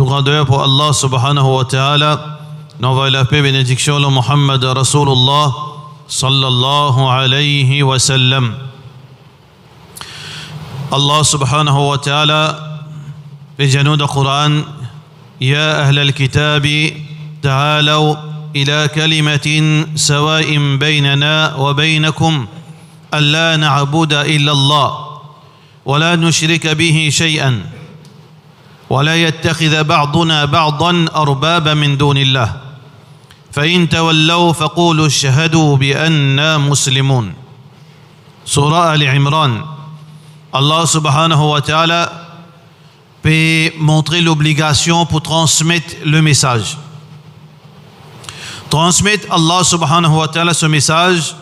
Tout grandeur pour Allah subhanahu wa ta'ala. N'envoie la paix et bénédiction de Muhammad Rasulullah sallallahu alayhi wa sallam. Allah subhanahu wa ta'ala بجنود القرآن يا أهل الكتاب تعالوا إلى كلمة سواء بيننا وبينكم ألا نعبد إلا الله ولا نشرك به شيئا ولا يتخذ بعضنا بعضا أربابا من دون الله فإن تولوا فقولوا اشهدوا بأننا مسلمون. Surah Al-Imran. Allah subhanahu wa ta'ala peut montrer l'obligation pour transmettre le message. Transmettre Allah subhanahu wa ta'ala ce message,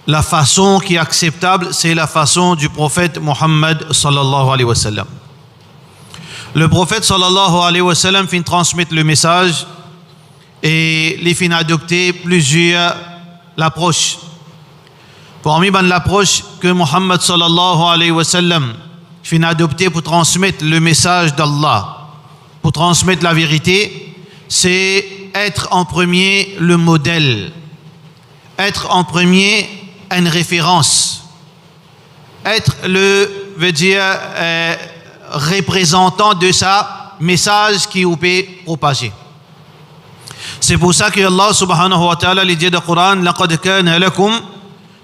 la façon qui est acceptable, c'est la façon du prophète Muhammad sallallahu alayhi wa sallam. Le prophète sallallahu alayhi wa sallam fin transmettre le message et les fin adopter plusieurs approches. Parmi l'approche que Muhammad sallallahu alayhi wa sallam fin adopter pour transmettre le message d'Allah, pour transmettre la vérité, c'est être en premier le modèle, être en premier une référence, être représentant de sa message qui vous peut propager. C'est pour ça que Allah subhanahu wa ta'ala lui dit dans le Coran لَقَدْ كَانَ لَكُمْ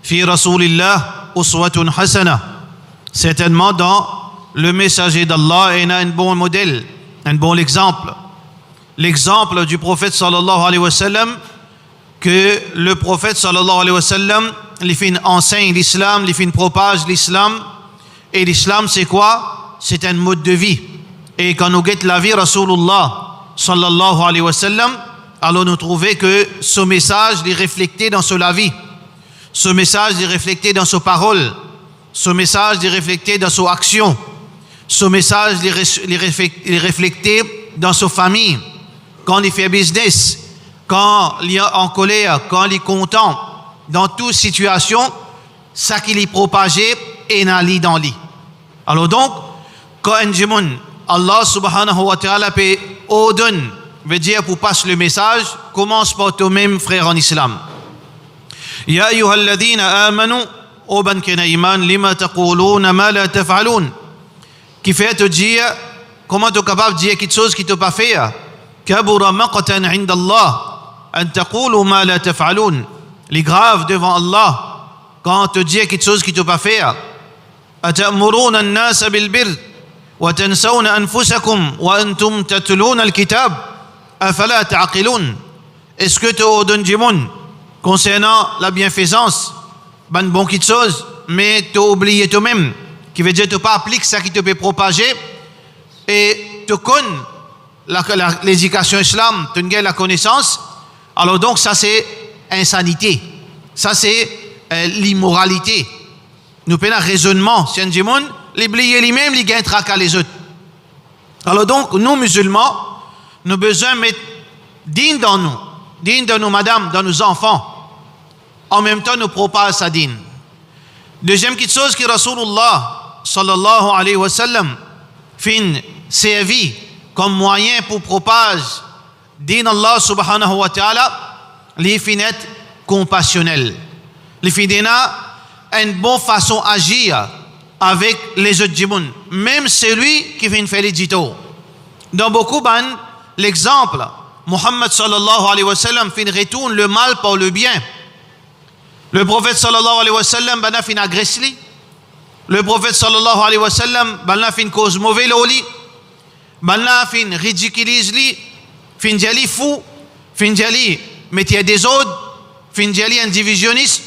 فِي رَسُولِ اللَّهِ أُسْوَةٌ حَسَنَةٌ. Certainement dans le messager d'Allah, il y a un bon modèle, un bon exemple. L'exemple du prophète sallallahu alayhi wa sallam, que le prophète sallallahu alayhi wa sallam, il fin enseigne l'islam, il fin propage l'islam. Et l'islam c'est quoi? C'est un mode de vie. Et quand nous guettons la vie Rasulullah sallallahu alayhi wa sallam, alors nous trouvons que ce message est reflété dans la vie. Ce message est reflété dans ses paroles. Ce message est reflété dans son action. Ce message est reflété dans sa famille. Quand il fait business, quand il est en colère, quand il est content, dans toute situation, ça qu'il est propagé est dans lui. Alors donc, quand Allah subhanahu wa ta'ala peut ordonner, veut dire pour passer le message, commence par toi-même, frère en islam. Ya ayyuhalladhina amanu Oban Kenaiman, lima taquluna ma la taf'alun. Qui fait te dire, comment tu es capable de dire quelque chose qui ne t'a pas fait? Kabura maqtan inda Allah, an taqulu ma la taf'alun. Les graves devant Allah, quand tu dis quelque chose qui ne t'a pas fait. Atamuruna an-nasa bil birr, wa tansawna anfusakum, wa antum tatluna al-kitab, afala ta'qilun. Est-ce que tu ordonnes du monde concernant la bienfaisance? Ben bon quelque chose, mais tu as oublié toi-même, qui veut dire que tu n'as pas appliqué ça qui te peut propager, et tu connais l'éducation islam, tu as la connaissance, alors donc ça c'est insanité, ça c'est l'immoralité. Nous prenons un raisonnement, c'est un démon, l'oublier lui-même, il gagne tracas les autres. Alors donc, nous musulmans, nous avons besoin de mettre digne dans nous, madame, dans nos enfants. En même temps, nous propage sa dîne. Deuxième chose que Rasulullah sallallahu alayhi wa sallam fin servi comme moyen pour propager dîne Allah subhanahu wa ta'ala, les finettes compassionnelles. Les finettes une bonne façon d'agir avec les autres du monde. Même celui qui vient faire l'édito. Dans beaucoup l'exemple, Muhammad sallallahu alayhi wa sallam fin retourne le mal par le bien. Le prophète sallallahu alayhi wa sallam bana fin agresse li. Le prophète sallallahu alayhi wa sallam bana fin cause mauvais li. Bana fin ridiculise li. Fin jali fou. Fin jali métier des autres. Fin jali indivisionniste.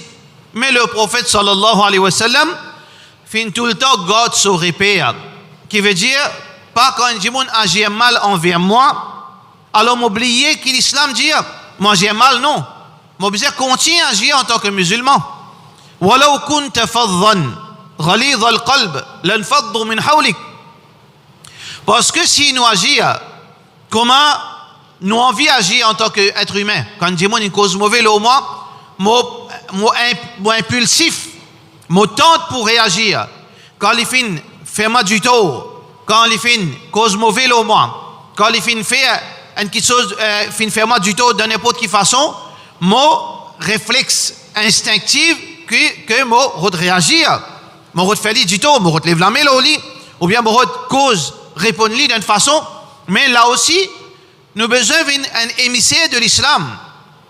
Mais le prophète sallallahu alayhi wa sallam fin tout le temps God son repère. Qui veut dire pas quand un monde agit mal envers moi, alors m'oublier que l'islam dit moi j'ai mal, non. M'obligé continue à agir en tant que musulman. Walau kunta faddan ghalidha al-qalb lanfaddu min hawlik. Parce que si nous agissons, comment nous envie d'agir en tant qu'être humain? Quand dis moi une cause mauvaise au moi, moi impulsif, moi tente pour réagir. Quand les fins fait moi du tort, quand les fins cause mauvaise au moi, quand il fait quelque chose, fait moi du tout de n'importe quelle façon, mon réflexe instinctif que moi réagir, moi faire du tout, moi lève la main là au lit, ou bien moi cause répondre d'une façon, mais là aussi, nous avons besoin d'un émissaire de l'islam,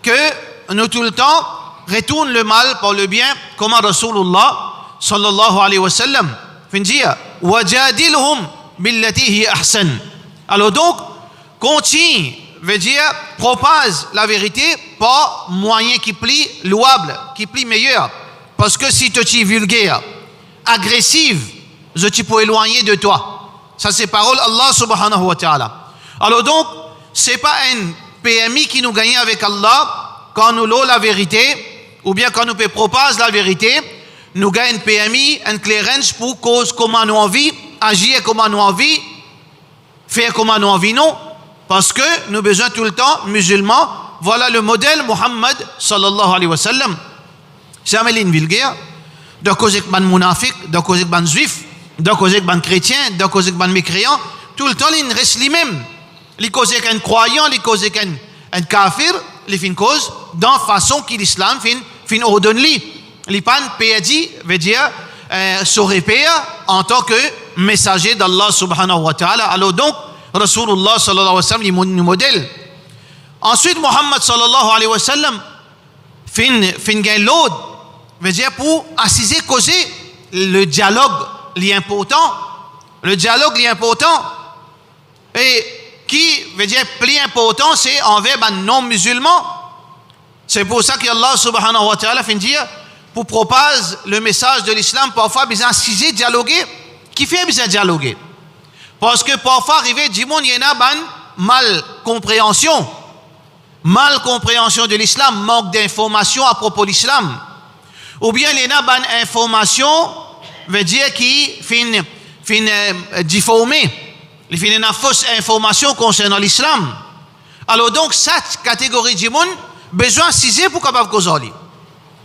que nous tout le temps retourne le mal par le bien, comme Rasulullah sallallahu alayhi wa sallam fin dire wajadilhum billati hi ahsan. Alors donc continue veut dire propage la vérité par moyen qui plie louable, qui plie meilleur, parce que si tu es vulgaire, agressive, je te peux éloigner de toi. Ça c'est parole Allah subhanahu wa ta'ala. Alors donc c'est pas un PMI qui nous gagne avec Allah quand nous l'avons la vérité, ou bien quand nous propage la vérité, nous gagnons un PMI, un clearance pour cause comment nous envie, agir comment nous envie, faire comment nous envie, non. Parce que nous avons besoin tout le temps, musulmans, voilà le modèle Muhammad sallallahu alayhi wa sallam. Jamais les vulgaires, de cause que ban mounafik, de cause que ban juif, de cause que ban chrétien, de cause que ban mécréant, tout le temps ils restent les mêmes. Les causes qu'un croyant, les causes qu'un kafir, les fin cause, dans façon que l'islam fin ordonne li. Les pan pédi veut dire saurait payer en tant que messager d'Allah subhanahu wa ta'ala. Alors donc Rasulullah sallallahu alayhi wa sallam il nous modèle. Ensuite Muhammad sallallahu alayhi wa sallam fin gain l'autre veut dire pour assiser causer le dialogue l'important, le dialogue l'important, et qui veut dire plus important c'est envers les non-musulmans. C'est pour ça que Allah subhanahu wa ta'ala fin dire pour propager le message de l'islam, parfois besoin assiser dialoguer. Qui fait besoin dialoguer? Parce que parfois arrivé du monde il y en a mal compréhension de l'islam, manque d'informations à propos de l'islam, ou bien il y en a information veut dire qui fin difformé, il fait une fausse information concernant l'islam. Alors donc cette catégorie de monde besoin assiser pour capable causer.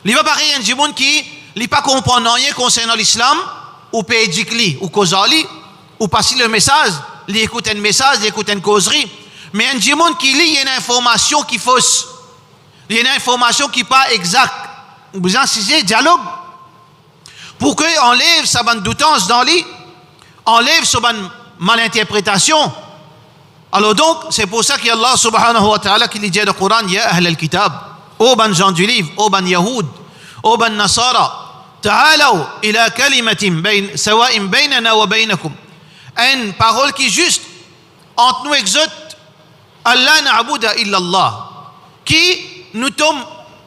Il va pas rien du monde qui ne pas comprendre rien concernant l'islam, ou pédicli, ou causali, ou passer le message, il écoute un message, il écoute une causerie. Mais un du monde qui lit une information qui fausse, il y a une information qui n'est pas exacte. Vous insistez, dialogue. Pour qu'on enlève sa bande doutance dans lui, enlève sa bande malinterprétation. Alors donc, c'est pour ça qu'Allah subhanahu wa ta'ala qui dit dans le Coran, Ya ahl al-kitab, ô ban gens du livre, ô ban yahoud, ô ban nasara, ta'alaw ila kalimatin sawa'in baynana wa baynakum. Une parole qui est juste entre nous exote, Allah na'buda illa Allah, qui nous tombe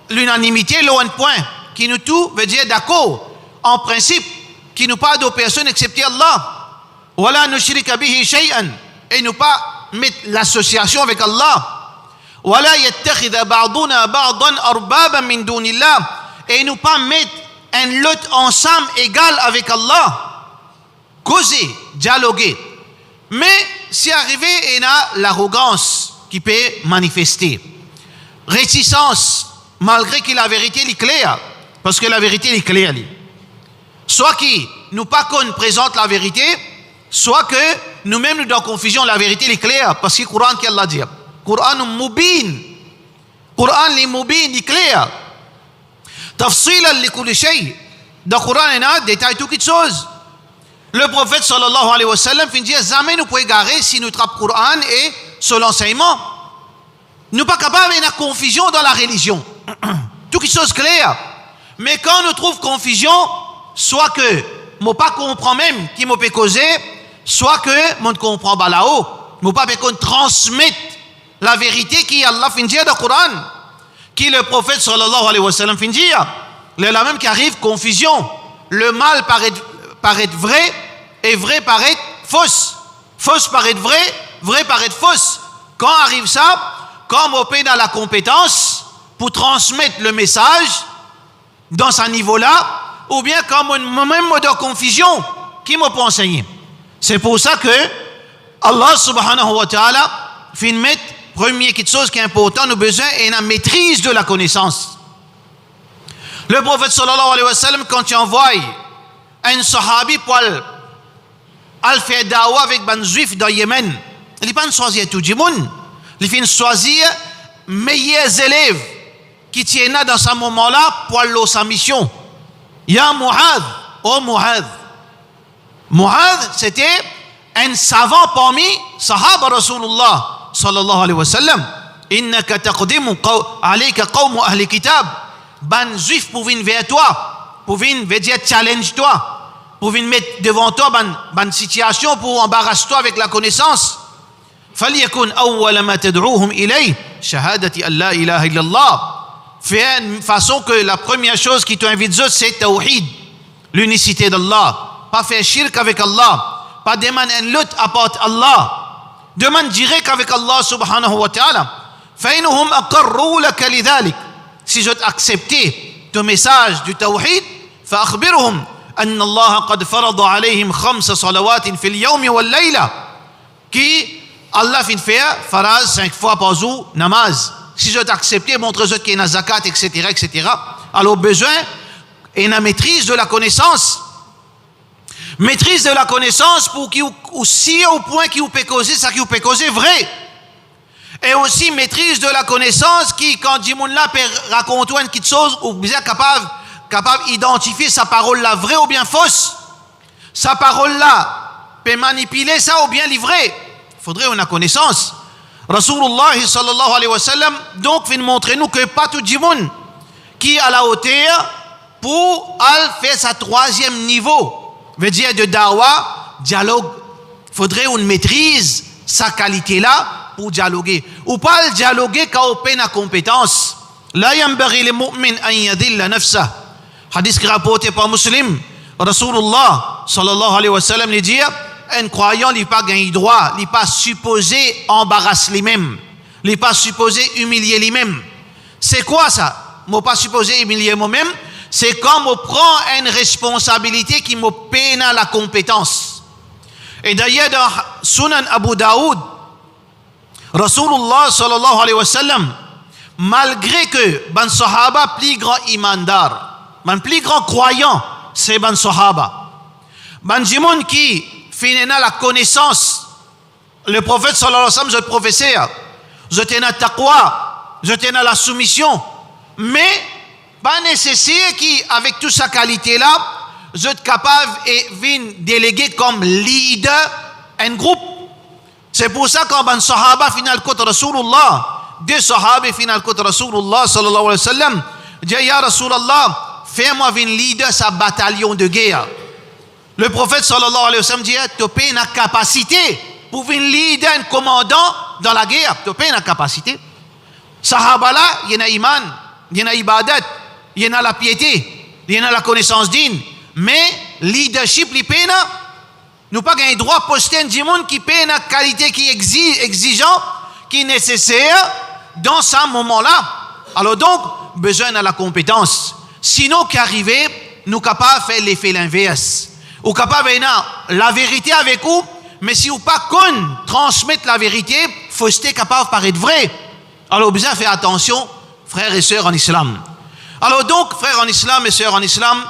l'unanimité, le one point, qui nous tout veut dire d'accord, en principe, qui nous parle de personne excepté Allah. Wala nushrika bihi shay'an, et nous pas mettre l'association avec Allah. Wala yattakhidha ba'duna ba'dan arbaban min dunillah, et nous pas mettre un lot ensemble égal avec Allah. Causer, dialoguer. Mais si arrivé, il y a l'arrogance qui peut manifester. Réticence, malgré que la vérité est claire, parce que la vérité est claire. Soit qui nous pas qu'on présente la vérité, soit que nous-mêmes nous dans confusion, la vérité est claire, parce que le Coran qui Allah dit. Coran mubin. Coran li mubin, est clair. Tafsila li kulli shay. Dans le Coran, il y a détail toutes choses. Le prophète sallallahu alayhi wa sallam fin dit jamais nous pouvons égarer si nous trappons le Coran et sur l'enseignement. Nous ne sommes pas capables de confusion dans la religion. Toutes les choses claires. Mais quand nous trouvons confusion, soit que je ne comprends même qui me peut causer, soit que je ne comprends pas là-haut. Je ne peux pas transmettre la vérité qui Allah fin dire dans le Coran, qui le prophète sallallahu alayhi wa sallam fin dire. Il y a même qui arrive confusion. Le mal paraît vrai et vrai paraît fausse. Fausse paraît vrai, vrai paraît fausse. Quand arrive ça, quand on peut dans la compétence pour transmettre le message dans ce niveau-là, ou bien quand même de confusion, qui m'a pas enseigné. C'est pour ça que Allah subhanahu wa ta'ala fait mettre première chose qui est important, nous avons besoin et la maîtrise de la connaissance. Le prophète sallallahu alayhi wa sallam, quand il envoie un sahabi pour aller faire dawa avec ban juif dans Yémen, Il pas choisir tout le monde. Il fait choisir meilleurs élèves qui tiennent dans ce moment-là pour aller sa mission. Ya Mu'adh, oh Mu'adh. Mu'adh, c'était un savant parmi Sahaba Rasulullah sallallahu alayhi wa sallam. Innaka taqdimu alayka qawmu ahli kitab. Ban juif pour venir vers toi, pour venir dire challenge toi, pour venir mettre devant toi ban situation pour embarrasser toi avec la connaissance. فليكن أول ما تدعوهم إليه شهادة أن لا إله إلا الله. Fais une façon que la première chose qui t'invite c'est tawhid, l'unicité d'Allah. Pas faire shirk avec Allah, pas demander un lot à part Allah, demande direct avec Allah subhanahu wa ta'ala. فإنهم أقروا لك لذلك. Si je t'accepte ton message du tawhid, فأخبرهم أن الله قد فرض عليهم 5 صلوات في اليوم والليلة. Qui Allah fin faire faraz 5 fois par jour namaz. Si je t'accepte, montre-je qu'il y a zakat, etc., etc. Alors besoin et une maîtrise de la connaissance. Maîtrise de la connaissance pour qui aussi au point qui vous peut causer ça qui vous peut causer vrai. Et aussi maîtrise de la connaissance qui quand dit moun là peut raconter une petite chose ou bien capable d'identifier sa parole là vraie ou bien fausse. Sa parole là peut manipuler ça ou bien livrer. Faudrait une connaissance. Rasulullah sallallahu alayhi wa sallam donc vient montrer nous que pas tout le monde qui est à la hauteur pour faire sa 3e niveau, veut dire de dawa, dialogue. Faudrait une maîtrise sa qualité là pour dialoguer ou pas le dialoguer quand on peine à compétence. La yanbaghi lil mu'min an yadilla nafsa. Hadith qui rapporté par Muslim. Rasulullah sallallahu alayhi wa sallam lui dit un croyant n'est pas gagné droit, n'est pas supposé embarrasser lui-même, n'est pas supposé humilier lui-même. C'est quoi ça? Moi pas supposé humilier moi-même, c'est quand on prend une responsabilité qui me peine à la compétence. Et d'ailleurs dans Sunan Abu Daoud, Rasulullah sallallahu alayhi wa sallam, malgré que ban sahaba plus grand imandar, ban plus grand croyant, c'est ban sahaba. Ban jimoun qui finalement la connaissance. Le prophète sallallahu alayhi wa sallam, je professeur, je tenais à taqwa, je tenais à la soumission, mais pas nécessaire qu'avec toute sa qualité là, je suis capable et vienne déléguer comme leader un groupe. C'est pour ça quand un sahaba final côté Rasulullah, 2 sahabas final côté Rasulullah sallallahu alayhi wa sallam, dit ya Rasulullah, fais-moi venir leader sa bataillon de guerre. Le prophète sallallahu alayhi wa sallam dit tu as une capacité pour venir leader un commandant dans la guerre, tu as une capacité. Sahaba là, il y a iman, il y a ibadat, il y a la piété, il y a la connaissance digne, mais leadership li peine nous pas gagner droit poster un monde qui peine une qualité qui exigeant, qui est nécessaire dans ce moment-là. Alors donc besoin de la compétence. Sinon qu'arriver nous capable faire l'effet l'inverse. Ou capable la vérité avec vous, mais si vous pas transmettre la vérité, faut être capable de paraître vrai. Alors besoin faire attention, frères et sœurs en islam. Alors donc, frères en islam et sœurs en islam,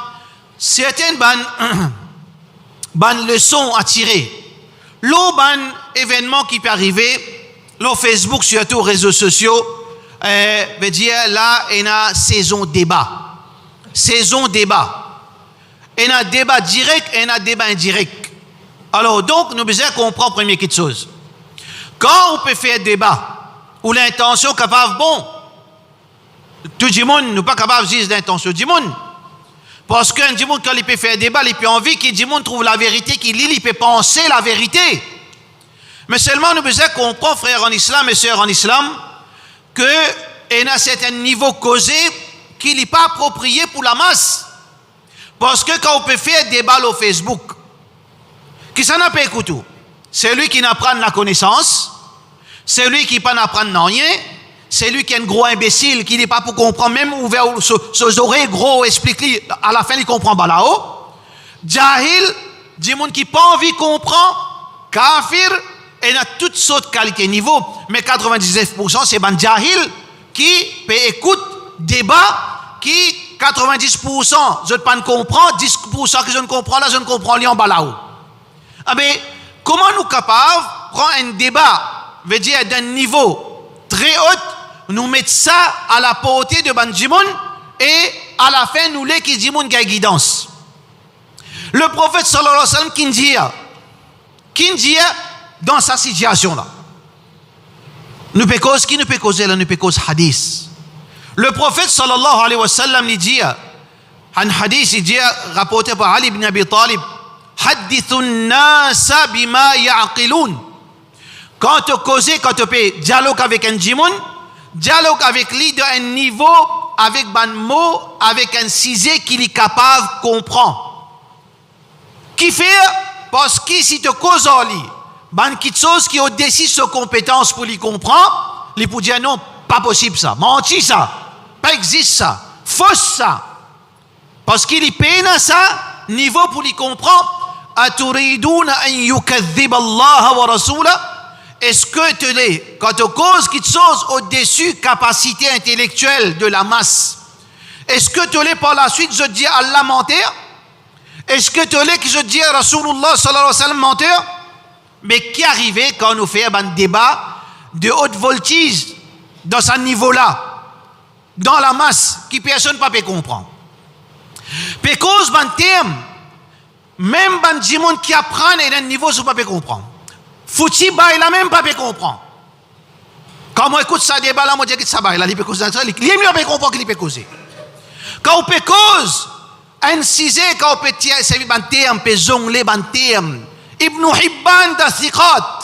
certaines leçons à tirer. L'autre événement qui peut arriver, le Facebook, surtout réseaux sociaux, veut dire là, il y a saison débat. Saison débat. Il y a un débat direct et un débat indirect. Alors donc, nous devons comprendre première quelque chose. Quand on peut faire débat, ou l'intention capable, bon, tout le monde n'est pas capable de dire l'intention du monde. Parce qu'un du monde, quand il peut faire débat, il peut envie qu'il du monde trouve la vérité, qu'il lit, il peut penser la vérité. Mais seulement nous devons comprendre, frères en islam et sœurs en islam, qu'il y a un certain niveau causé qui n'est pas approprié pour la masse. Parce que quand on peut faire débat au Facebook, qui s'en a pas écouté? C'est lui qui n'apprend la connaissance, c'est lui qui ne peut pas apprendre rien, c'est lui qui est un gros imbécile qui n'est pas pour comprendre, même ouvert ses oreilles gros, explique-lui, à la fin il comprend pas là-haut. Jahil, du monde qui n'a pas envie de comprendre, kafir, et il a toutes sortes de qualités niveau, mais 99% c'est ban Jahil qui peut écouter débat, qui 90% je ne pas comprendre, 10% que je ne comprends là, je ne comprends rien en bas là-haut. Ah ben, comment nous capables prend un débat, veut dire d'un niveau très haut, nous mettons ça à la portée de Banjimoun et à la fin, nous les qui Jimoun qui guidance. Le prophète sallallahu alayhi wa sallam qui dit dans sa situation là. Nous peut cause qui nous peut causer là, nous peut cause hadith. Le prophète sallallahu alayhi wa sallam il dit un hadith il dit rapporté par Ali ibn Abi Talib hadithun nasa bima ya'qilun. Quand tu causes, quand tu fais dialogue avec un djimoun, dialogue avec lui d'un niveau, avec un mot, avec un sujet qu'il est capable de comprendre. Qui fait, parce que si tu causes en lui, ban quelque chose qui est au-dessus de ses compétences pour lui comprendre, il peut dire non, pas possible ça, menti ça, pas existe ça, fausse ça. Parce qu'il est peine à ça, niveau pour lui comprendre. Aturiduna an yukadhib Allah wa rasulah. Est-ce que tu l'es, quand tu causes quelque chose au-dessus capacité intellectuelle de la masse, est-ce que tu l'es par la suite, je dis Allah menteur? Est-ce que tu l'es que je dis Rasulullah sallallahu alayhi wa sallam menteur? Mais qui arrivait quand nous faisons un débat de haute voltige dans ce niveau-là, dans la masse, qui personne ne peut comprendre? Parce que ban terme, même ban djimoun qui apprend et un niveau, je ne peux pas comprendre. Fouti, il n'a même pas comprendre. Quand on écoute ça débat là, on dit que ça il peut causer ça, il mieux pas comprendre qu'il peut causer. Quand on peut cause, un sujet, quand on peut tirer, c'est un terme, peut jongler un terme. Ibn Hibban da Thiqat,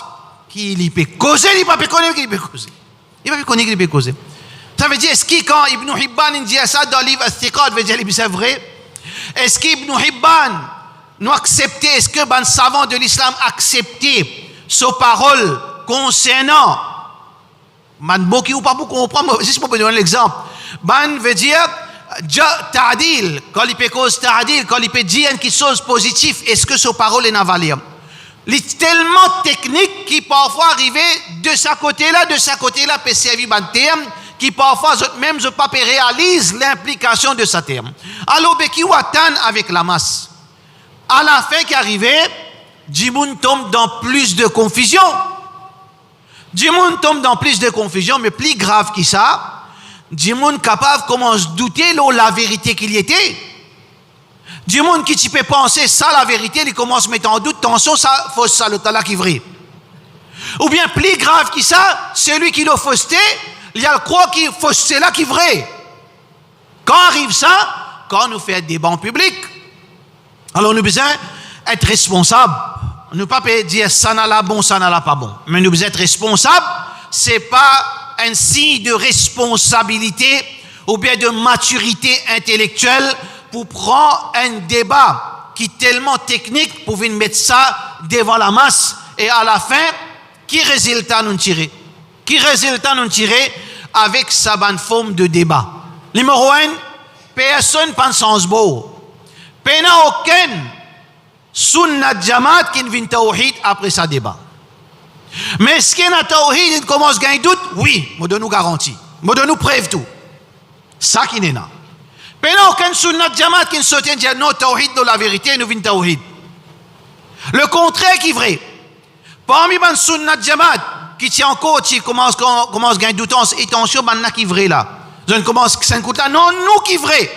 qui peut causer, il ne peut pas connaître qu'il peut causer. Il ne peut pas connaître qu'il peut causer. Ça veut dire, est-ce que quand Ibn Hibban dit ça dans le livre Thiqat, veut dire que c'est vrai? Est-ce qu'Ibn Hibban nous accepte, est-ce que les savants de l'islam acceptent ces paroles concernant man qui ou pas pour comprendre, juste pour donner l'exemple, ban veut dire ta'dil, quand il peut cause ta'dil, quand il peut dire quelque chose de positif, est-ce que ces paroles est valable? Il est tellement technique qui parfois arrivé de sa côté-là peut servir un terme qui parfois même je pas réalise l'implication de ce terme. Alors qui ou attend avec la masse. À la fin qui arrivait, Djimoun tombe dans plus de confusion. Djimoun tombe dans plus de confusion, mais plus grave que ça, Djimoun capable commence à douter de la vérité qu'il y était. Djimoun qui tu peux penser ça la vérité, il commence à mettre en doute, attention, ça fausse ça le talak qui vrai. Ou bien plus grave que ça, celui qui l'a fausseté, il y a le croix qui fausse c'est là qui vrai. Quand arrive ça, quand nous fait des bancs publics, alors nous besoin être responsables. Nous ne pouvons pas dire ça n'a la bon, ça n'a la pas bon. Mais nous besoin être responsables. Ce n'est pas un signe de responsabilité ou bien de maturité intellectuelle pour prendre un débat qui est tellement technique pour venir mettre ça devant la masse et à la fin, qui résultat nous tirer? Qui résultat nous tirer avec sa bonne forme de débat? Numéro 1, personne ne pense sens beau. Il n'y a aucun sunnat jamaat qui vient tawhid après sa débat. Mais est-ce qu'il y a tawhid, il commence à gagner doute? Oui, je donne nous garantie. Je donne nous preuve tout. Ça qui n'est pas. Il n'y a aucun sunnat jamaat qui se tient dire non, tawhid de la vérité, nous vient tawhid. Le contraire qui est vrai. Parmi les sunnat jamaat qui tient encore, qui commence à gagner doute, attention, il qui est vrai là. Je ne commence que 5 là. Non, nous qui est vrai.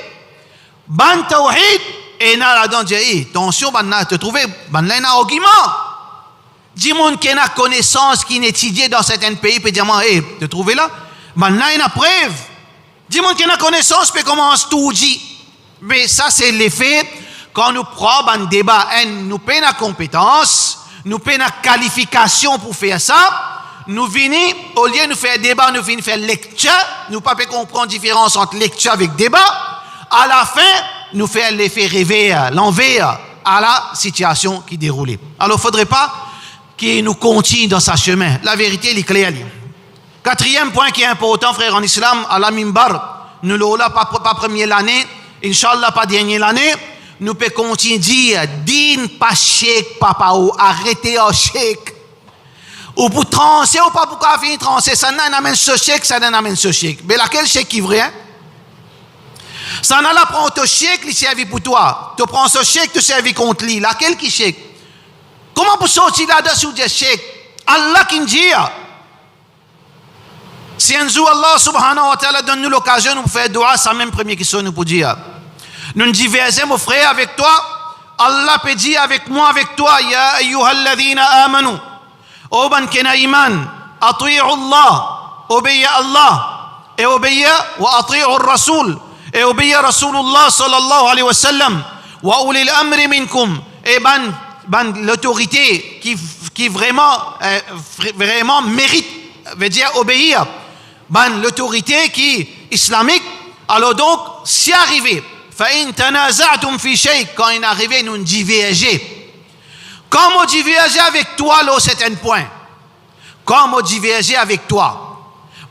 Ban tawhid, et là-dedans, dit, attention, tu as trouvé, un argument. Dis-moi qu'il y a une connaissance qui est étudiée dans certains pays, peut dire, tu as trouvé là? Il y a une preuve. Dis-moi qu'il y a une connaissance, puis commence tout dit. Mais ça, c'est l'effet quand nous prenons un débat, nous payons la compétence, nous payons la qualification pour faire ça. Nous venons, au lieu de faire un débat, nous venons faire lecture. Nous ne pouvons pas comprendre la différence entre lecture avec débat. À la fin, nous fait l'effet rêver, l'envers à la situation qui déroulait. Alors, il ne faudrait pas qu'il nous continue dans sa chemin. La vérité, elle est claire. Quatrième point qui est important, frère, en islam, à la mimbar, nous l'avons pas première l'année, Inch'Allah, pas dernière l'année, nous pouvons continuer à dire, din pas chèque, papa, ou arrêtez au chèque. Ou pour trancher, ou pas pour finir trancher, ça n'amène ce chèque, ça n'amène ce chèque. Mais laquelle chèque qui est vrai, hein? Ça n'a pas prendre ton chèque, il servi pour toi. Tu prends ce chèque, tu servis contre lui. Laquelle qui chèque? Comment pour sortir là-dessus des chèques? Allah qui dit, si un jour Allah subhanahu wa ta'ala donne nous l'occasion de faire dua, c'est la même première question nous pour dire. Nous diversons mon frère avec toi, Allah peut dire avec moi, avec toi, ya ayyuhalladhina amanu, ô ban kena iman, ati'u Allah, obéissez Allah, et obéissez wa ati'u Rasul, et obéissez Rasulullah sallallahu alayhi wa sallam, wa ulil amri minkum, et ban l'autorité qui vraiment mérite, veut dire obéir, ban l'autorité qui islamique. Alors donc, si arrivé, فَإِن تَنَازَعْتُمْ فِي شَيْءٍ, quand il est arrivé, nous diverger. Quand on diverger avec toi, là, c'est un point. Quand on diverger avec toi,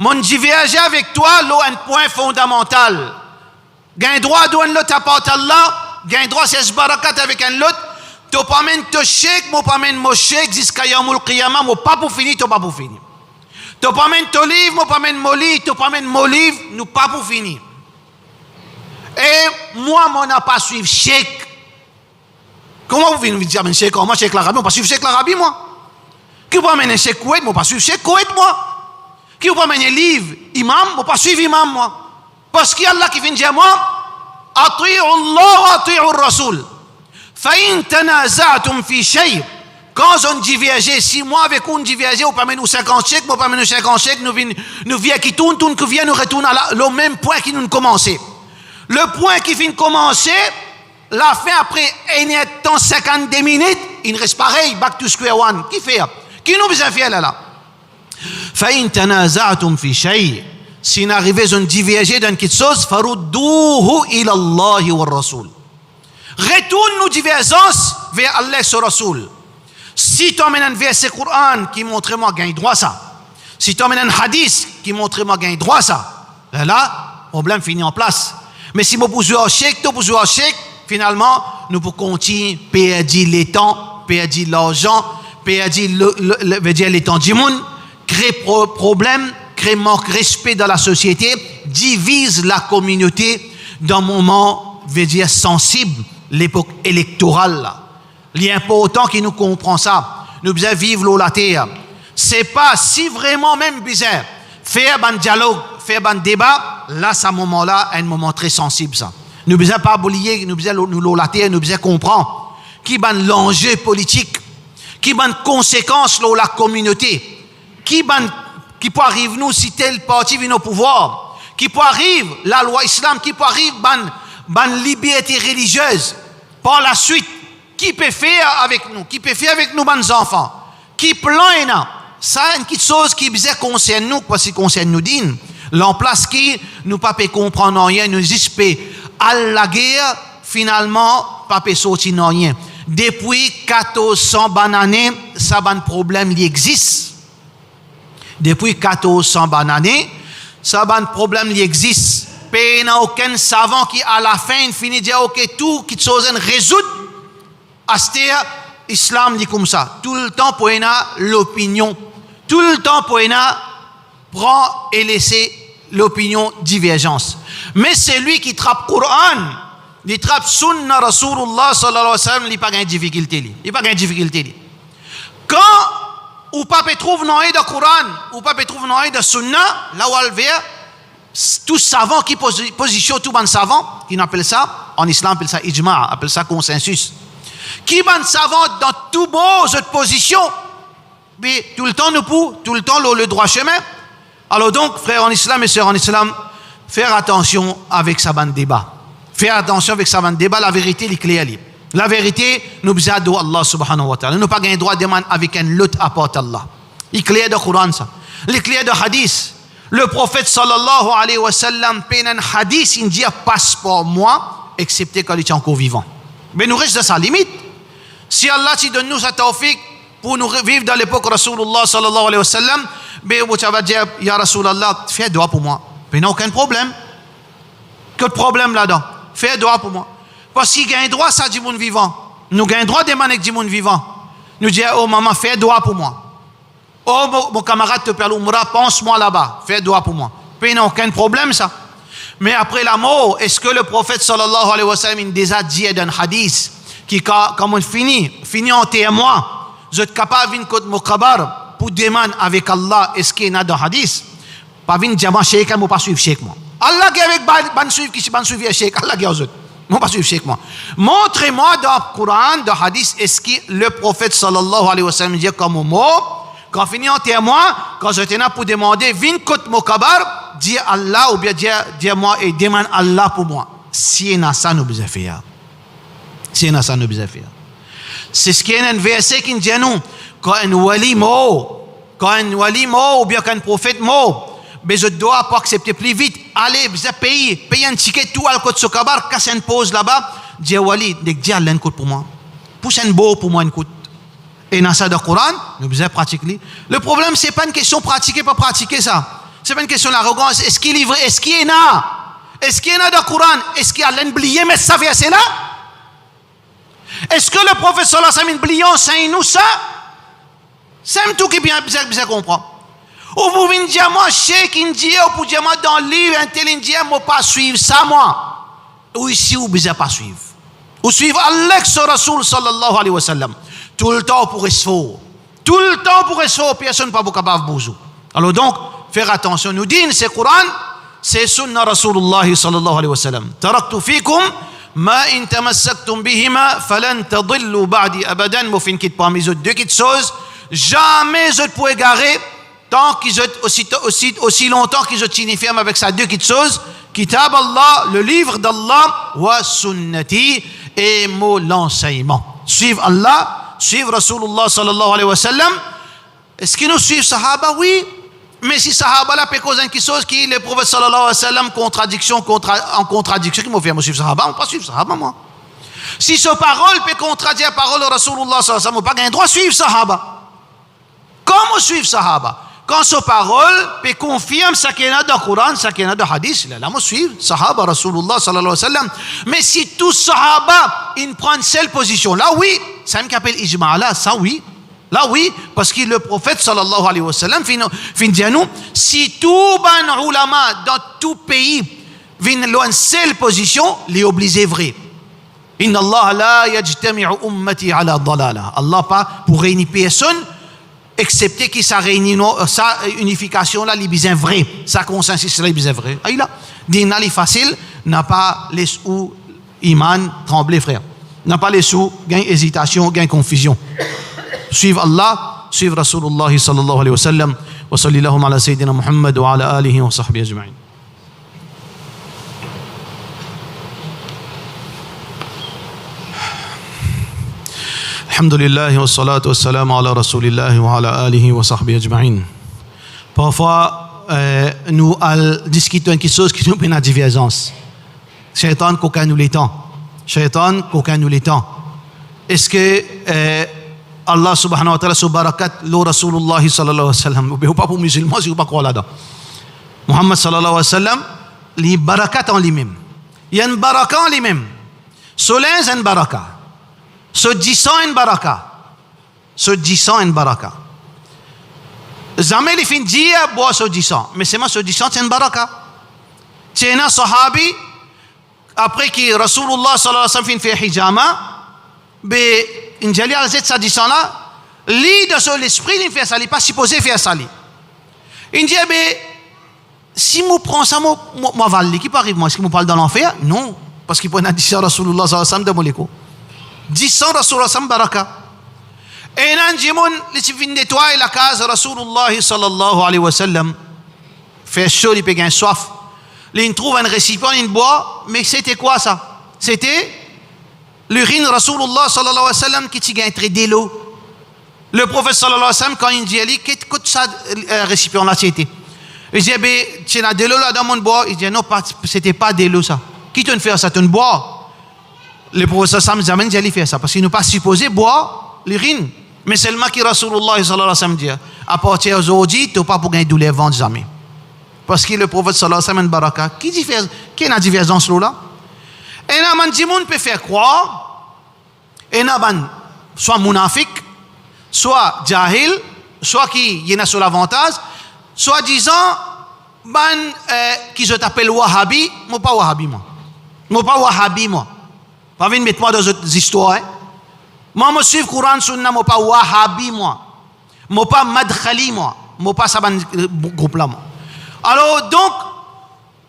mon diverger avec toi, là, un point fondamental. Gain droit douane l'autre apporte Allah, gain droit c'est barakat avec un l'autre. Tu pas même te chèque, moi pas même mon chèque jusqu'à Yamoul Qiyamah, moi pas pour finir, tu pas pour finir. Tu pas même ton livre, moi pas même mon livre, tu pas même mon livre, nous pas pour finir. Et moi, on n'a pas suivi chèque. Comment vous venez me dire, chèque, comment chèque l'Arabie, on pas suivre chèque l'Arabie, moi? Qui vous amène un chèque Koweït, moi pas suivre chèque Koweït, moi? Qui vous amène un livre, imam, moi pas suivre imam, moi? Parce qu'il y a Allah qui vient dire, moi, ati'u Allah wa ati'u Rasul. Fa'in tanaza'tum fi shay'. Quand on diverge, si moi avec on diverge, on peut amener nous 50 chèques, moi pas amener nous 50 chèques, nous viens qui tourne, qui vient nous retourne au même point qui nous commençait. Le point qui vient de commencer, la fin après un temps 52 minutes, il reste pareil, back to square one. Qui fait? Qui nous besoin faire là? فَإِن تَنَازَعْتُمْ فِي شَيْءٍ. Si nous arrivons à diverger dans quelque chose, فَرُدُّوهُ إِلَى اللَّهِ وَالرَّسُولِ. Retourne nos divergences vers Allah et son Rasoul. Si tu amènes un verset Coran qui montre moi gagne droit ça. Si tu amènes un hadith qui montre moi gagne droit ça. Là, problème fini en place. Mais si vous posez un chèque, finalement, nous pouvons continuer à perdre les temps, perdre l'argent, perdre les temps du monde, créer problème, créer manque de respect dans la société, divise la communauté dans un moment, sensible, l'époque électorale. L'important qui nous comprend ça, nous devons vivre la terre. C'est pas si vraiment même bizarre. Faire un dialogue, faire un débat, là, c'est un moment-là, un moment très sensible, ça. Nous ne devons pas oublier, nous devons nous relater, nous devons comprendre qui est l'enjeu politique, qui est les conséquences de la communauté, qui peut arriver nous si tel parti vient au pouvoir, qui peut arriver la loi islam, qui peut arriver la liberté religieuse. Par la suite, qui peut faire avec nous, nos enfants, qui plan. Ça, c'est une chose qui concerne nous, parce que concerne nous din. L'emplace qui nous pas comprendre rien, nous espère à la guerre, finalement, pas sortir rien. Depuis 1400 années, ça un problème qui existe. Depuis 1400 années, ça un problème qui existe. Il n'y a aucun savant qui, à la fin, finit de dire, ok, tout qui chose résout. C'est-à-dire, l'islam dit comme ça. Tout le temps, pour l'opinion. Tout le temps, pour prend et laisser l'opinion divergence. Mais c'est lui qui trappe Coran, il trappe Sunna Rasulullah sallallahu alayhi wa sallam, il n'y a pas de difficulté. Quand ou pas trouve non de Coran, ou pas trouve non de Sunna, là où elle vient, tout savant qui positionne tout bon savant, qui appelle ça, en islam appelle ça ijma', appelle ça consensus. Qui bon savant dans tout beau cette position, mais tout le temps le droit chemin. Alors donc, frères en islam et sœurs en islam, faire attention avec sa bande débat. Faire attention avec sa bande débat, la vérité, les clés. La vérité, nous besoin Allah subhanahu wa ta'ala. Nous pas gagné droit de demander avec un lot apporte Allah. Les clés de Coran, ça. Les clés de hadith. Le prophète sallallahu alayhi wa sallam, peine un hadith, il dit passe pour moi, excepté quand il est encore vivant. Mais nous restons à sa limite. Si Allah te donne nous sa tawfiq, pour nous vivre dans l'époque Rasulullah sallallahu alayhi wa sallam, mais tu vas dire, Ya Rasulallah, fais dua pour moi. Mais non, aucun problème. Quel problème là-dedans? Fais dua pour moi. Parce qu'il gagne droit, ça du monde vivant. Nous gagnons droit des manettes du monde vivant. Nous disons, oh maman, fais dua pour moi. Oh mon camarade te perd l'umra, pense-moi là-bas, fais dua pour moi. Mais non, aucun problème ça. Mais après la mort, est-ce que le prophète sallallahu alayhi wa sallam, il déjà dit dans un hadith, qui, comme on finit en témoin, vous êtes capable de venir contre mon kabar, pour demander avec Allah, est-ce qu'il y a dans le hadith, pas venir dire, moi, cheikh, moi, pas suivre cheikh, moi. Allah qui avec ban suivre, qui ban suivre cheikh, Allah qui aux autres. Moi, pas suivre cheikh, moi. Montrez-moi dans le Coran, dans le hadith, est-ce que le prophète sallallahu alayhi wa sallam dit comme mot, quand finit en témoin, quand je tenais pour demander, vin kot mokabar, dis Allah, ou bien dis moi et demande Allah pour moi. Si il y a ça, nous besoin faire. Si il y a ça, nous besoin faire. C'est ce qui est un verset qui dit nous, quand un wali mort, ou bien quand un prophète mort, mais je dois pas accepter plus vite. Allez, vous payer un ticket tout à la côte Sokabar, casser une pause là-bas, dire wali, dis Allah une côte pour moi. Pousse un beau pour moi une côte. Et dans ça, dans le Coran, nous devons pratiquer. Le problème, c'est pas une question pratiquer, pas pratiquer ça. C'est pas une question d'arrogance. Est-ce qu'il est vrai? Est-ce qu'il est là? Est-ce qu'il est là dans le Coran? Est-ce qu'il a oublié, mais ça verset là? Est-ce que le prophète sallallahu alayhi wa sallam oublié enseigne nous ça? C'est un tout qui bien comprend. Ou vous venez dire, moi, cheikh indien, ou vous dire, moi, dans le livre, un tel indien, moi, pas suivre ça, moi. Ou ici, vous ne pas suivre. Ou suivre Alex Rasoul sallallahu alayhi wa sallam. Tout le temps pour esfor. Tout le temps pour esfor, personne pas capable de bouger. Alors donc, faire attention. Nous dit, c'est Coran, c'est Sunna Rasulullah sallallahu alayhi wa sallam. Taraktu fikum ma in tamassaktum bihima falan tadillu ba'di abadan. Moi, fin quitte parmi les autres deux petites choses. Jamais je ne pourrai égarer tant qu'ils aussi longtemps qu'ils ont tenu ferme avec ça deux petites choses. Kitab Allah, le livre d'Allah, wa sunnati, et mon l'enseignement. Suivre Allah, suivre Rasulullah sallallahu alayhi wa sallam. Est-ce qu'ils nous suivent Sahaba? Oui. Mais si Sahaba là peut causer quelque chose qui le prophète sallallahu alayhi wa sallam en contradiction, qui m'a fait suivre Sahaba, on ne peut pas suivre Sahaba moi. Si ce parole peut contredire la parole de Rasulullah sallallahu alayhi wa sallam, on n'a pas le droit de suivre Sahaba. Comment suivre Sahaba? Quand ce parole peut confirmer ce qu'il y a dans le Coran, ce qu'il y a dans le hadith, là, on suivre Sahaba Rasulullah sallallahu alayhi wa sallam. Mais si tous Sahaba, ils prennent cette position, là oui, ça me appelle Ijma' là, ça oui. Là oui, parce que le prophète sallallahu alayhi wa sallam fin dit à nous, si tout ban ulama dans tout pays viennent loin seule position, les obliger vrai. Inna Allah la yajtami'u ummati ala dalala. Allah pas pour réunir personne, excepté que sa réunion, sa unification là, les besoins vrai, sa consensus là, les besoins vrai. Aïe là, dina les facile, n'a pas les sous iman trembler frère, n'a pas les sous gain hésitation, gain confusion. Suivre Allah, suivre Rasulullah sallallahu alayhi wa sallam, wa sallallahu ala sayyidina Muhammad wa ala alihi wa sahbihi ajma'in. Alhamdulillah wa salatu wa salam ala Rasulillah wa ala alihi wa sahbihi ajma'in. Parfois, nous discutons quelque chose qui nous met en divergence. Shaitan, qu'aucun nous l'étend. Shaitan, qu'aucun nous l'étend. Est-ce que Allah subhanahu wa ta'ala sous barakat le Rasulullah sallallahu alayhi wa sallam, ou pas pour musulmans, si vous ne croyez pas là-dedans. Muhammad sallallahu alayhi wa sallam, les barakat en lui-même. Il y a une baraka en lui-même. Soleil, c'est une baraka. Ce disant une baraka. Ce disant une baraka. Jamais les fins dire bois ce disant. Mais c'est moi ce disant, c'est une baraka. C'est un sahabi, après que Rasulullah sallallahu alayhi wa sallam fait hijama, mais il dit à cette disant là, lui de son esprit, il fait ça, il n'est pas supposé faire ça. Il dit, mais si je prends ça, moi valide, qui peut arriver, moi, est-ce que je parle dans l'enfer? Non, parce qu'il peut y dire Rasulullah sallallahu alayhi wa sallam de mon écho. Disant Rasulullah sallallahu baraka. Et nan jimoun, les civils nettoient la case Rasulullah sallallahu alayhi wa sallam. Fait chaud, il peut gagner soif. Il trouve un récipient, il boit, mais c'était quoi ça? C'était l'urine Rasulullah sallallahu alayhi wa sallam qui gagne très de l'eau. Le prophète sallallahu alayhi wa sallam, quand il dit, qu'est-ce que ça, récipient là, c'était? Il dit, tu as de l'eau là dans mon bois. Il dit, non, c'était pas de l'eau ça. Qui te fait ça? Tu ne bois. Le prophète sallallahu alayhi wa sallam dit, faire ça, parce qu'il n'est pas supposé boire l'urine. Mais seulement que Rasulullah sallallahu alayhi wa sallam dit, à partir d'aujourd'hui, tu n'as pas pour gagner douleur ventre jamais. Parce que le prophète sallallahu alayhi wa sallam baraka. Qui a une divergence là? Et là, man dit, peut faire croire, et là, soit munafik, soit jahil, soit qui y en a sur l'avantage, soit disant, qui je t'appelle Wahhabi, moi pas Wahhabi, moi. Moi pas Wahhabi, moi. Pas venir mettre moi dans d'autres histoires. Hein. Moi, je suis Coran, Sunna, moi pas Wahhabi, moi. Moi pas madkhali, moi pas ça groupe là, moi. Alors donc,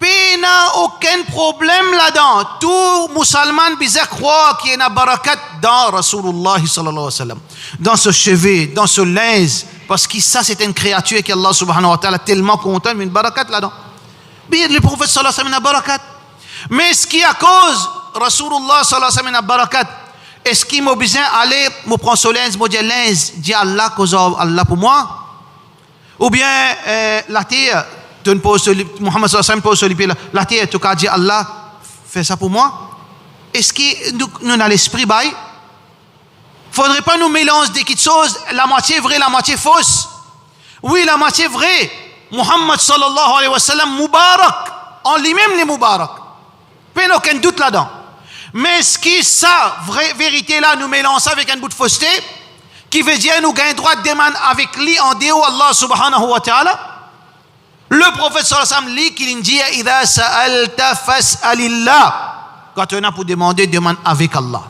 il n'y a aucun problème là-dedans. Tout musulman bisa croire qu'il y a une barakat dans Rasulullah sallallahu alayhi wa sallam, dans ce cheveu, dans ce linge, parce que ça c'est une créature qui Allah subhanahu wa ta'ala tellement content, mais une barakat là-dedans. Bien, le prophète sallallahu alayhi wa sallam a une barakat. Mais ce qui à cause Rasulullah sallallahu alayhi wa sallam a une barakat, est-ce qu'il m'a besoin d'aller, me prendre ce linge, me dire linge, dit Allah, cause Allah pour moi? Ou bien la terre, Muhammad sallallahu alayhi wa sallam pose la terre, tu as dit Allah, fais ça pour moi? Est-ce que nous dans l'esprit, il ne faudrait pas nous mélanger des petites choses, la moitié vraie, la moitié fausse? Oui, la moitié vraie. Muhammad sallallahu alayhi wa sallam, Mubarak, en lui-même les Mubarak. Pas aucun doute là-dedans. Mais ce qui ça, vraie vérité là, nous mélangeons ça avec un bout de fausseté, qui veut dire nous gagnons droit de demander avec lui en déo Allah subhanahu wa ta'ala. Le prophète sallallahu alayhi wa sallam lit qu'il dit idha sa'alta fas'alillah. Quand on a pour demander, demande avec Allah.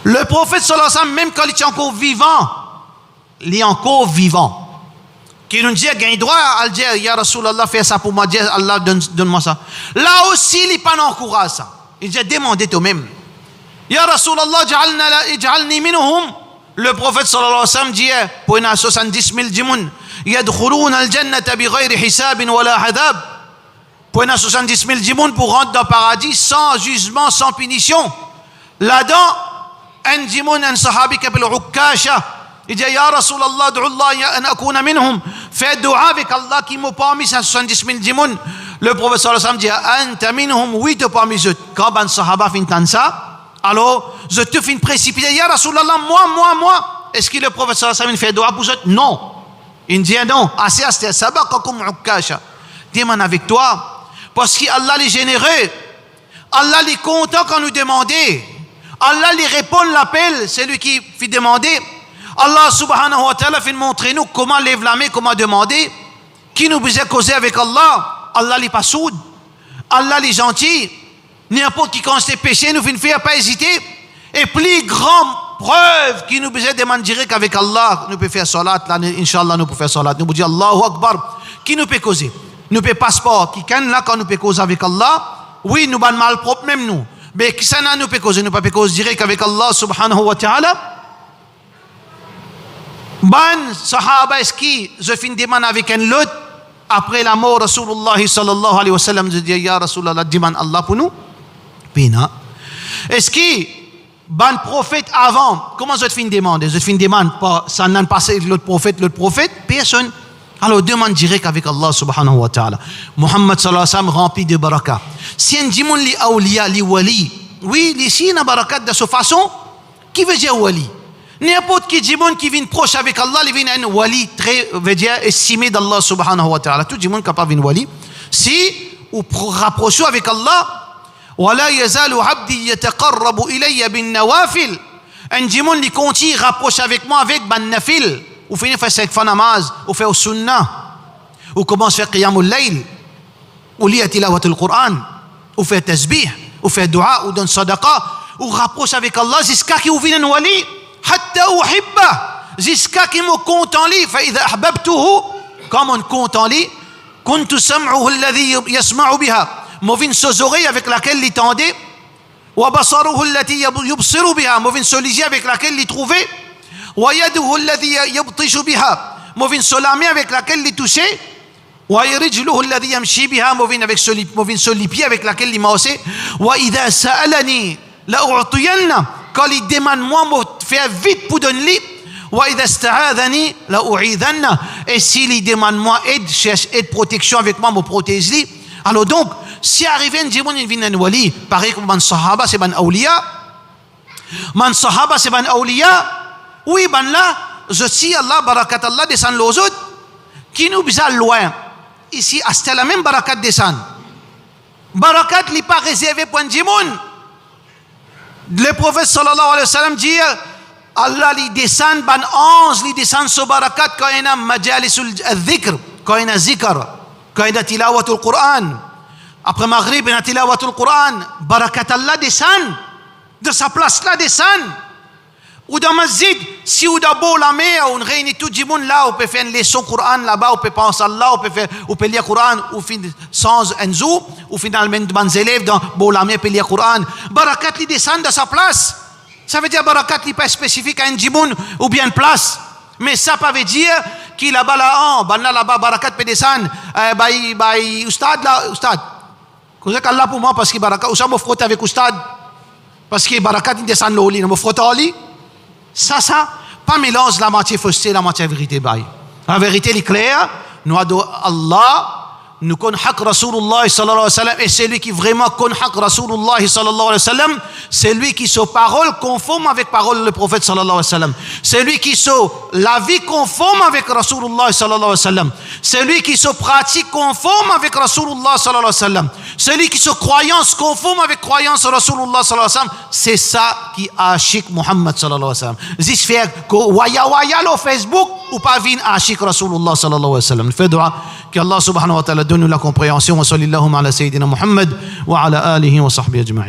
Le prophète sallallahu alayhi wa sallam, même quand il est encore vivant, il est encore vivant. Qui nous dit gagne droit à dire ya Rasulallah, fais ça pour moi, dis Allah, donne-moi ça. Là aussi, il n'est pas encouragé ça. Il dit demandez toi-même. Ya Rasulallah, ij'alni minhum. Le prophète sallallahu alayhi wa sallam dit pour 70 000 djimoun yadkhuluna al-jannata bighayri hisabin wala adab. Pour 70 000 djimoun pour rentrer dans le paradis sans jugement, sans punition. Là-dedans, un djimoun, un sahabi qui s'appelle Ukkasha, il dit ya Rasulallah, du'ullah an akuna minhum. Fais dua avec Allah qui m'a parmi 70 000 djimoun. Le prophète sallallahu alayhi wa sallam dit anta minhum, oui, tu parmi eux. Quand un sahaba finit ça, alors, je te fais une précipiter. Ya Rasulallah, moi. Est-ce que le prophète sallallahu alayhi wa sallam fait dua pour eux? Non. Il dit non. Assez, sabaqakum Ukkasha. Demande avec toi. Parce qu'Allah est généreux. Allah est content quand nous demandons. Allah lui répond l'appel. C'est lui qui fait demander. Allah subhanahu wa ta'ala fait montrer nous comment lève la main, comment demander. Qui nous besoin causer avec Allah? Allah n'est pas sourd. Allah est gentil. N'importe qui quand c'est péché, nous ne fait pas hésiter. Et plus grande preuve qui nous besoin demander direct avec Allah, nous pouvons faire salat, là, Inch'Allah, nous pouvons faire salat. Nous pouvons dire Allahu Akbar. Qui nous peut causer? Nous pouvons passeport. Qui can là quand nous pouvons causer avec Allah? Oui, nous avons mal propre même nous. Mais qui ça nous peut causer? Nous ne pouvons pas causer direct avec Allah subhanahu wa ta'ala. Ban sahaba est-ce qui je finis demande avec un lot après la mort Rasulullah sallallahu alayhi wa sallam, je dis ya Rasulullah, demande Allah pour nous. Pina. Est-ce que ban prophète avant, comment je te fais une demande? Je te fais une demande, pas, ça n'a pas passé l'autre prophète, personne. Alors demande direct avec Allah subhanahu wa ta'ala. Muhammad sallallahu alayhi wa sallam rempli de baraka. Si un djimoun li awliya, li wali, oui, ici il y a barakat de cette façon, qui veut dire wali? N'importe qui djimoun qui vient proche avec Allah, il vient un wali très, veut dire estimé d'Allah subhanahu wa ta'ala. Tout djimoun capable d'un wali. Si, ou rapprocher avec Allah, ولا يزال عبدي يتقرب إلي بالنوافل. Un djimoun qui continue rapproche avec moi avec ban nafil. Ou finit faire 5 fois namaz, ou fait au sunnah, ou commence à faire qiyamul layl, ou lit tilawatul Qur'an, ou fait tasbih, ou fait dua, ou donne sadaqa, ou rapproche avec Allah jusqu'à qu'il vienne un wali, hatta uhibba, jusqu'à qu'il me compte en lui. Fa idha ahbabtuhu, comme on compte en lui, kuntu sam'uhu alladhi yasma'u biha. Mauvine ses oreilles avec laquelle il tendait, wa basaruhu allati yubsiru biha, mauvine solisier avec laquelle il trouvait, wa yaduhu allati yabtishu biha, mauvine solami avec laquelle il touchait, wa rijluhu allati yamshi biha, mauvine solipier avec laquelle il massait, wa idha sa'alani la u'tiyanna, quand il demande moi me faire vite pour donner, wa idha ista'adhani la u'idhanna, et s'il demande moi aide, cherche aide, protection avec moi me protège lui. Alors donc si arrive un djimoun il vient un wali, pareil comme man sahaba c'est ban awliya. Man sahaba c'est ban awliya. Oui ban là, je sais Allah barakat Allah descend aux autres qui nous bizarre loin. Ici c'est la même barakat descend. Barakat n'est pas réservé pour un djimoun. Le prophète sallallahu alayhi wa sallam dit Allah li descend ban 11 li descend sur barakat quand il y a majalisul dhikr, quand il y a zikr, quand il y a tilawatul Qur'an. Après Maghrib, il y a tilawatul Qur'an. Barakat Allah descend. De sa place là descend. Ou dans masjid, si on a beau la mer, on réunit tout le monde là, on peut faire une leçon Coran là-bas, on peut penser à Allah, on peut lire Coran, ou sans enzo, ou finalement des élèves dans beau la mer, peut lire Coran. Barakat li descend de sa place. Ça veut dire barakat li pas spécifique à un djimoun ou bien une place. Mais ça pas veut dire qu'il là-bas là-bas, barakat peut descendre, ustad là, ustad. Qu'est-ce qu'Allah pour moi parce que barakat, ou ça me frotte avec ustad. Parce que barakat il descend l'oli, ne me frotte au lit. Ça, pas mélange la moitié fausseté, la moitié vérité. La vérité est claire, nous adorons Allah, nous connaissons haq Rasulullah sallallahu alayhi wa sallam, et celui qui vraiment connaît haq Rasulullah sallallahu alayhi wa sallam, c'est lui qui se parole conforme avec parole du prophète sallallahu alayhi wa sallam. C'est lui qui se la vie conforme avec Rasulullah sallallahu alayhi wa sallam. C'est lui qui se pratique conforme avec Rasulullah sallallahu alayhi wa sallam. Celui qui se croyance conforme avec croyance Rasulullah sallallahu alayhi wa sallam. C'est ça qui ashik Muhammad sallallahu alayhi wa sallam. Zis faire que waya au Facebook ou pas vin ashik Rasulullah sallallahu alayhi wa sallam. Fait dua que Allah subhanahu wa ta'ala donne la compréhension. Wa sallallahu ala sayyidina Muhammad wa ala alihi wa sahbihi ajma'in.